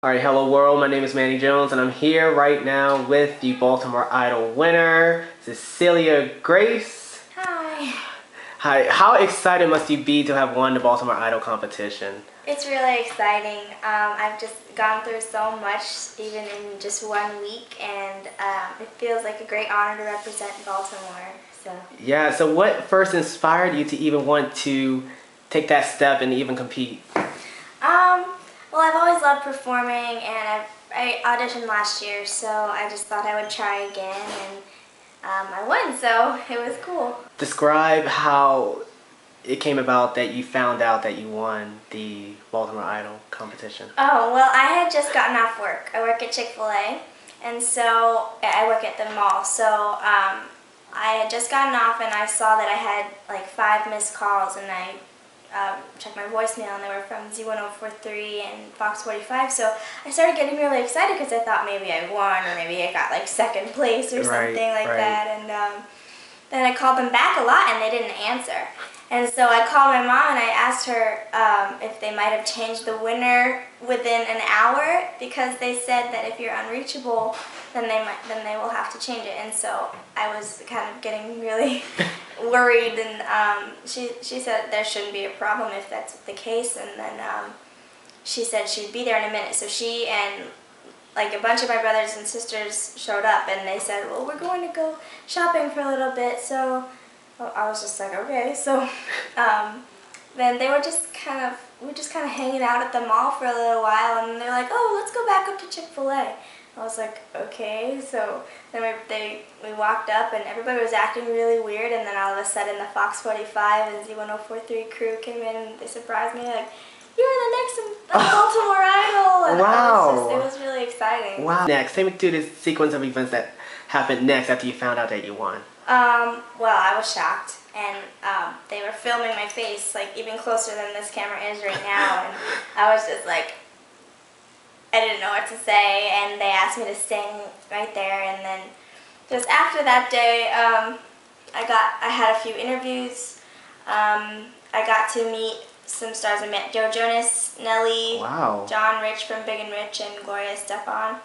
Alright, hello world, my name is Manny Jones and I'm here right now with the Baltimore Idol winner, Cecilia Grace. Hi. Hi, how excited must you be to have won the Baltimore Idol competition? It's really exciting. I've just gone through so much even in just 1 week, and it feels like a great honor to represent Baltimore. Yeah, so what first inspired you to even want to take that step and even compete? Well, I've always loved performing, and I auditioned last year, so I just thought I would try again, and I won, so it was cool. Describe how it came about that you found out that you won the Baltimore Idol competition. Oh, well, I had just gotten off work. I work at Chick-fil-A, and so I work at the mall, so I had just gotten off and I saw that I had like 5 missed calls, and I checked my voicemail and they were from Z1043 and Fox 45, so I started getting really excited because I thought maybe I won or maybe I got like 2nd place or something like that, and then I called them back a lot and they didn't answer. And so I called my mom and I asked her if they might have changed the winner within an hour, because they said that if you're unreachable, then they will have to change it. And so I was kind of getting really worried, and she said there shouldn't be a problem if that's the case. And then she said she'd be there in a minute. So she and like a bunch of my brothers and sisters showed up, and they said, well, we're going to go shopping for a little bit. So I was just like, okay. So then we were just kind of hanging out at the mall for a little while, and they're like, oh, let's go back up to Chick-fil-A. I was like, okay. So then we walked up, and everybody was acting really weird, and then all of a sudden the Fox 45 and Z1043 crew came in and they surprised me like, you're the next Baltimore Idol. And Wow. it was really exciting. Wow. Next, take me through the sequence of events that happened next after you found out that you won. Well, I was shocked, and they were filming my face like even closer than this camera is right now, and I was just like, I didn't know what to say, and they asked me to sing right there, and then just after that day, I had a few interviews. I got to meet some stars. I met Joe Jonas, Nelly, Wow. John Rich from Big and Rich, and Gloria Estefan.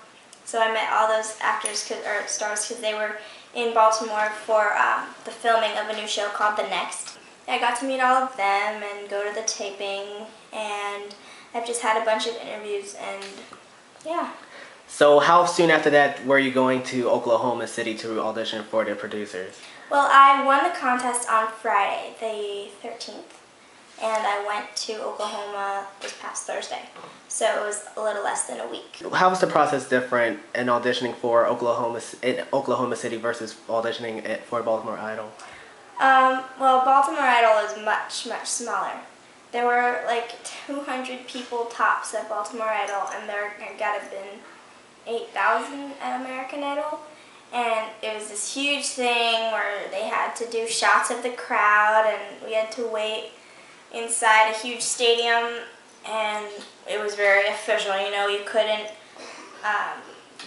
So I met all those actors or stars because they were in Baltimore for the filming of a new show called The Next. I got to meet all of them and go to the taping, and I've just had a bunch of interviews, and yeah. So how soon after that were you going to Oklahoma City to audition for the producers? Well, I won the contest on Friday, the 13th, and I went to Oklahoma this past Thursday. So it was a little less than a week. How was the process different in auditioning for Oklahoma City versus auditioning for Baltimore Idol? Well, Baltimore Idol is much, much smaller. There were like 200 people tops at Baltimore Idol, and there got to have been 8,000 at American Idol. And it was this huge thing where they had to do shots of the crowd, and we had to wait inside a huge stadium, and it was very official. You know, you couldn't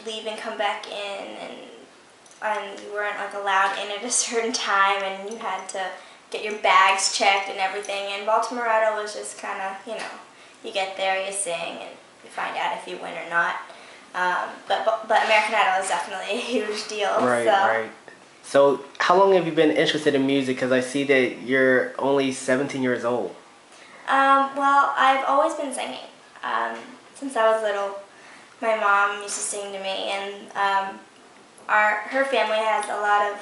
leave and come back in, and you weren't like allowed in at a certain time, and you had to get your bags checked and everything. And Baltimore Idol was just kind of, you know, you get there, you sing, and you find out if you win or not. But American Idol is definitely a huge deal. Right, right. So how long have you been interested in music? Because I see that you're only 17 years old. Well, I've always been singing. Since I was little, my mom used to sing to me, and her family has a lot of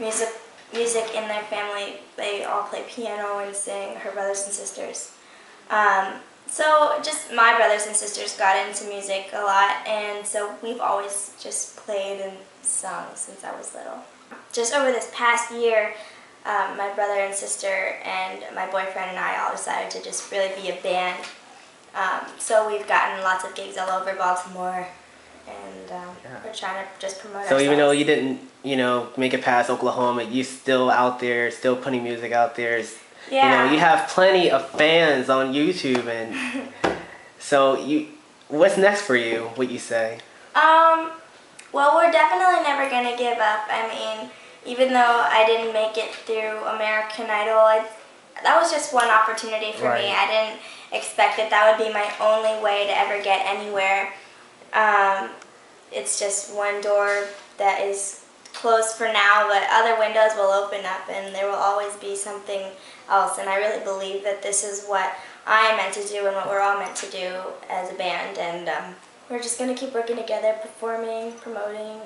music in their family. They all play piano and sing, her brothers and sisters. So just my brothers and sisters got into music a lot, and so we've always just played and sung since I was little. Just over this past year, my brother and sister and my boyfriend and I all decided to just really be a band. So we've gotten lots of gigs all over Baltimore, and we're trying to just promote ourselves. So even though you didn't, you know, make it past Oklahoma, you still out there, still putting music out there. Yeah. You know, you have plenty of fans on YouTube, and so what's next for you, would you say? Well, we're definitely never going to give up. I mean, even though I didn't make it through American Idol, that was just one opportunity for me. I didn't expect that would be my only way to ever get anywhere. It's just one door that is closed for now, but other windows will open up and there will always be something else. And I really believe that this is what I am meant to do and what we're all meant to do as a band. And we're just going to keep working together, performing, promoting,